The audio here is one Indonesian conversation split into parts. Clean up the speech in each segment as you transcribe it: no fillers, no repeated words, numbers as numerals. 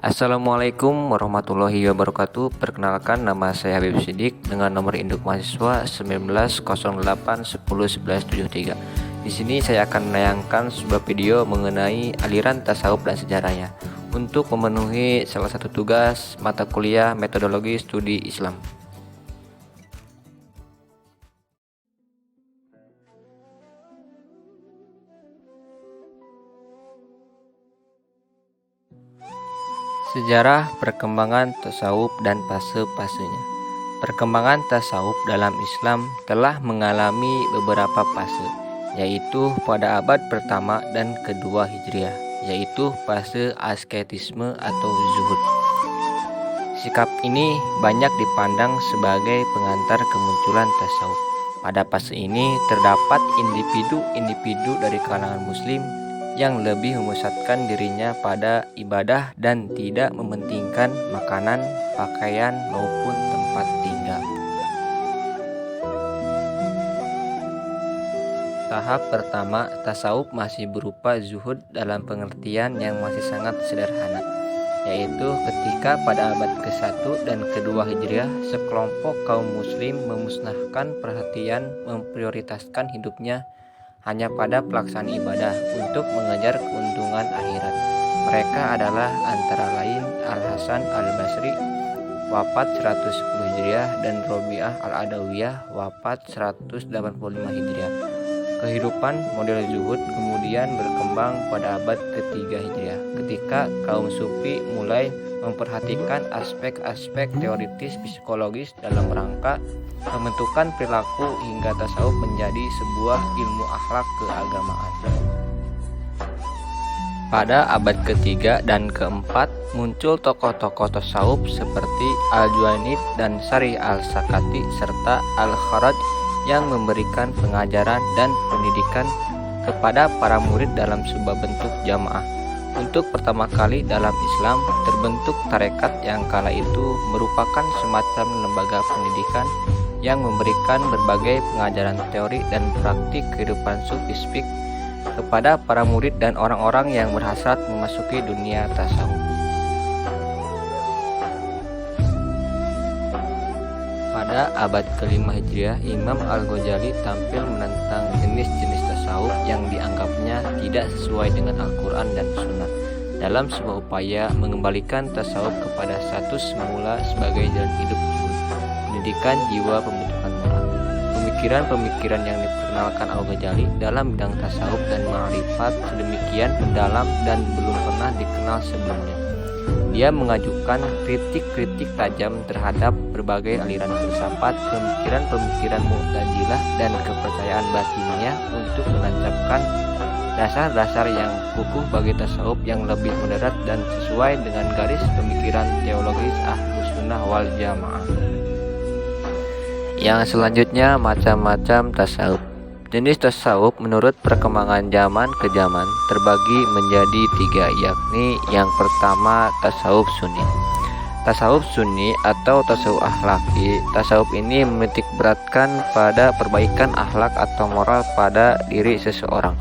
Assalamualaikum warahmatullahi wabarakatuh. Perkenalkan, nama saya Habib Sidik dengan nomor induk mahasiswa 1908101173. Di sini saya akan menayangkan sebuah video mengenai aliran tasawuf dan sejarahnya untuk memenuhi salah satu tugas mata kuliah metodologi studi Islam. Sejarah perkembangan tasawuf dan fase-fasenya. Perkembangan tasawuf dalam Islam telah mengalami beberapa fase, yaitu pada abad pertama dan kedua Hijriah, yaitu fase asketisme atau zuhud. Sikap ini banyak dipandang sebagai pengantar kemunculan tasawuf. Pada fase ini terdapat individu-individu dari kalangan muslim yang lebih memusatkan dirinya pada ibadah dan tidak mementingkan makanan, pakaian, maupun tempat tinggal. Tahap pertama, tasawuf masih berupa zuhud dalam pengertian yang masih sangat sederhana, yaitu ketika pada abad ke-1 dan kedua Hijriah, sekelompok kaum muslim memusnahkan perhatian memprioritaskan hidupnya hanya pada pelaksanaan ibadah untuk mengejar keuntungan akhirat. Mereka adalah antara lain Al-Hasan Al-Basri wafat 110 Hijriah dan Robi'ah Al-Adawiyah wafat 185 Hijriah. Kehidupan model zuhud kemudian berkembang pada abad ketiga Hijriah ketika kaum sufi mulai memperhatikan aspek-aspek teoritis psikologis dalam rangka pembentukan perilaku hingga tasawuf menjadi sebuah ilmu akhlak keagamaan. Pada abad ketiga dan keempat muncul tokoh-tokoh tasawuf seperti Al-Juwainid dan Sari Al-Sakati serta Al-Kharaj yang memberikan pengajaran dan pendidikan kepada para murid dalam sebuah bentuk jamaah. Untuk pertama kali dalam Islam terbentuk tarekat yang kala itu merupakan semacam lembaga pendidikan yang memberikan berbagai pengajaran teori dan praktik kehidupan sufistik kepada para murid dan orang-orang yang berhasrat memasuki dunia tasawuf. Pada abad ke-5 Hijriah, Imam Al-Ghazali tampil menentang jenis-jenis tasawuf yang dianggapnya tidak sesuai dengan Al-Quran dan Sunnah dalam sebuah upaya mengembalikan tasawuf kepada status semula sebagai jalan hidup pendidikan jiwa pembentukan moral. Pemikiran-pemikiran yang diperkenalkan Al-Ghazali dalam bidang tasawuf dan ma'rifat sedemikian mendalam dan belum pernah dikenal sebelumnya. Dia mengajukan kritik-kritik tajam terhadap berbagai aliran filsafat, pemikiran-pemikiran Mu'tazilah dan kepercayaan batinnya untuk menancapkan dasar-dasar yang kukuh bagi tasawuf yang lebih moderat dan sesuai dengan garis pemikiran teologis Ahlus Sunnah wal Jamaah. Yang selanjutnya, macam-macam tasawuf. Jenis tasawuf menurut perkembangan zaman ke zaman terbagi menjadi 3, yakni yang pertama tasawuf sunni. Tasawuf sunni atau tasawuf akhlaki. Tasawuf ini menitik beratkan pada perbaikan akhlak atau moral pada diri seseorang.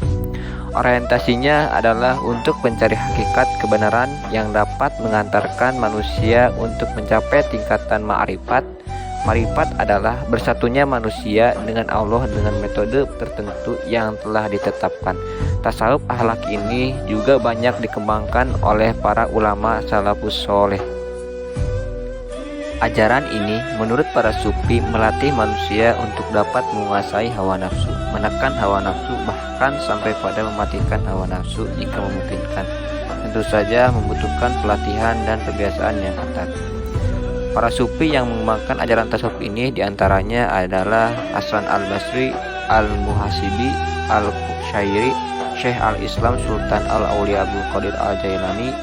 Orientasinya adalah untuk mencari hakikat kebenaran yang dapat mengantarkan manusia untuk mencapai tingkatan ma'rifat. Ma'rifat adalah bersatunya manusia dengan Allah dengan metode tertentu yang telah ditetapkan. Tasawuf akhlak ini juga banyak dikembangkan oleh para ulama salafus soleh. Ajaran ini menurut para sufi melatih manusia untuk dapat menguasai hawa nafsu, menekan hawa nafsu, bahkan sampai pada mematikan hawa nafsu jika memungkinkan. Tentu saja membutuhkan pelatihan dan kebiasaan yang ketat. Para sufi yang mengembangkan ajaran tasawuf ini diantaranya adalah Hasan Al-Basri, Al-Muhasibi, Al-Qushairi, Syekh Al-Islam Sultan Al-Aulia Abdul Qadir Al-Jailani,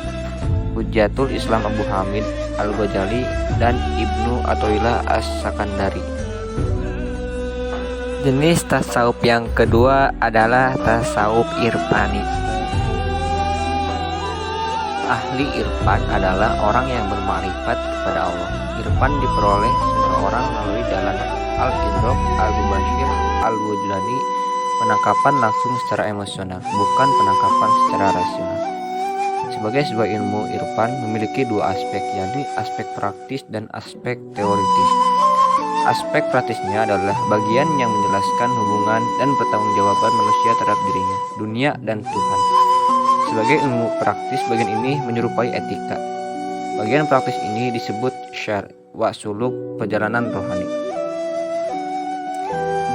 Hujjatul Islam Abu Hamid Al-Ghazali, dan Ibnu Athaillah As-Sakandari. Jenis tasawuf yang kedua adalah tasawuf irfani. Ahli irfan adalah orang yang bermakrifat kepada Allah. Irfan diperoleh seseorang melalui jalan al-idrok, al-mubashir, al-wujdani, penangkapan langsung secara emosional, bukan penangkapan secara rasional. sebagai sebuah ilmu irfan memiliki dua aspek, yakni aspek praktis dan aspek teoritis. Aspek praktisnya adalah bagian yang menjelaskan hubungan dan pertanggungjawaban manusia terhadap dirinya, dunia, dan Tuhan. Sebagai ilmu praktis, bagian ini menyerupai etika. Bagian praktis ini disebut syar' wa suluk, perjalanan rohani.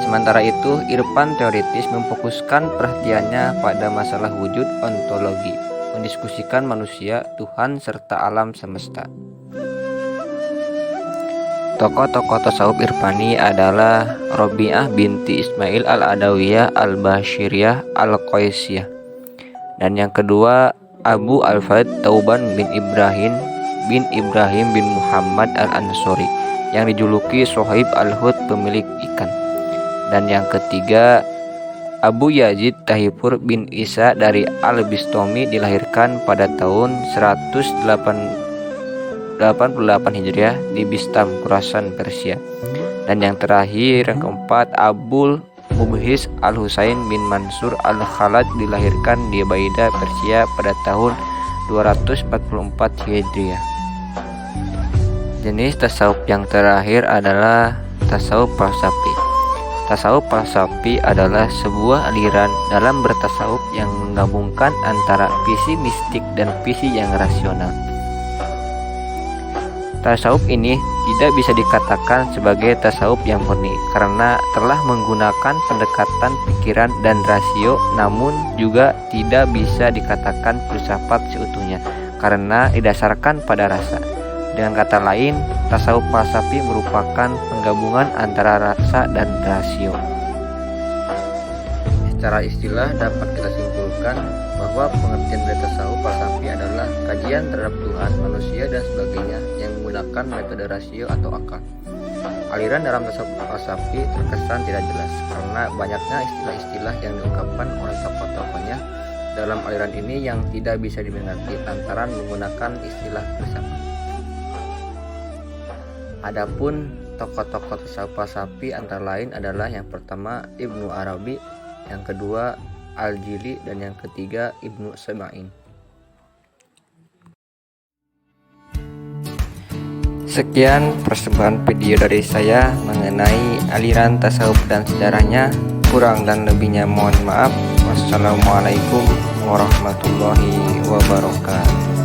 Sementara itu, irfan teoritis memfokuskan perhatiannya pada masalah wujud ontologi, mendiskusikan manusia, Tuhan, serta alam semesta. Tokoh-tokoh tasawuf irfani adalah Robi'ah binti Ismail al-Adawiyah al-Bashiriyah al-Qaisiyah. Dan yang kedua, Abu Al-Faid Tauban bin Ibrahim bin Muhammad al-Ansori yang dijuluki Sohib al-Hud, pemilik ikan. Dan yang ketiga, Abu Yazid Tahifur bin Isa dari Al-Bistami, dilahirkan pada tahun 188 Hijriah di Bistam, Khurasan, Persia. Dan yang terakhir, yang keempat, Abul Mubhis Al-Husain bin Mansur Al-Khalad, dilahirkan di Baida, Persia pada tahun 244 Hijriah. Jenis tasawuf yang terakhir adalah tasawuf falsafi. Tasawuf falsafi adalah sebuah aliran dalam bertasawuf yang menggabungkan antara visi mistik dan visi yang rasional. Tasawuf ini tidak bisa dikatakan sebagai tasawuf yang murni karena telah menggunakan pendekatan pikiran dan rasio, namun juga tidak bisa dikatakan filsafat seutuhnya karena didasarkan pada rasa. Dengan kata lain, tasawuf falsafi merupakan penggabungan antara rasa dan rasio. Secara istilah dapat kita simpulkan bahwa pengertian dari tasawuf falsafi adalah kajian terhadap Tuhan, manusia, dan sebagainya yang menggunakan metode rasio atau akal. Aliran dalam tasawuf falsafi terkesan tidak jelas karena banyaknya istilah-istilah yang diungkapkan oleh tokoh-tokohnya dalam aliran ini yang tidak bisa dimengerti lantaran menggunakan istilah filsafat. Adapun tokoh-tokoh tasawuf falsafi antara lain adalah yang pertama Ibnu Arabi, yang kedua Al-Jili, dan yang ketiga Ibnu Saba'in. Sekian persembahan video dari saya mengenai aliran tasawuf dan sejarahnya. Kurang dan lebihnya mohon maaf. Wassalamualaikum warahmatullahi wabarakatuh.